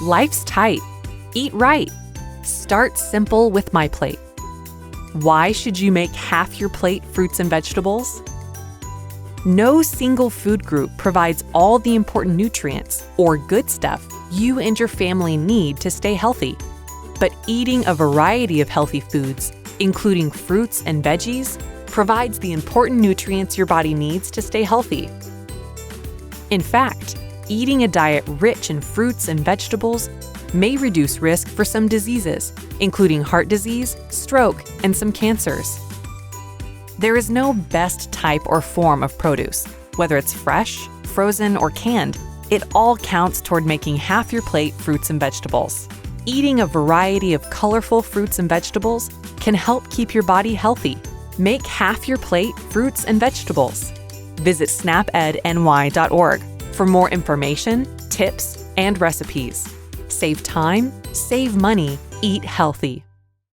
Life's tight. Eat right. Start simple with MyPlate. Why should you make half your plate fruits and vegetables? No single food group provides all the important nutrients or good stuff you and your family need to stay healthy. But eating a variety of healthy foods, including fruits and veggies, provides the important nutrients your body needs to stay healthy. In fact, eating a diet rich in fruits and vegetables may reduce risk for some diseases, including heart disease, stroke, and some cancers. There is no best type or form of produce. Whether it's fresh, frozen, or canned, it all counts toward making half your plate fruits and vegetables. Eating a variety of colorful fruits and vegetables can help keep your body healthy. Make half your plate fruits and vegetables. Visit snapedny.org for more information, tips, and recipes. Save time, save money, eat healthy.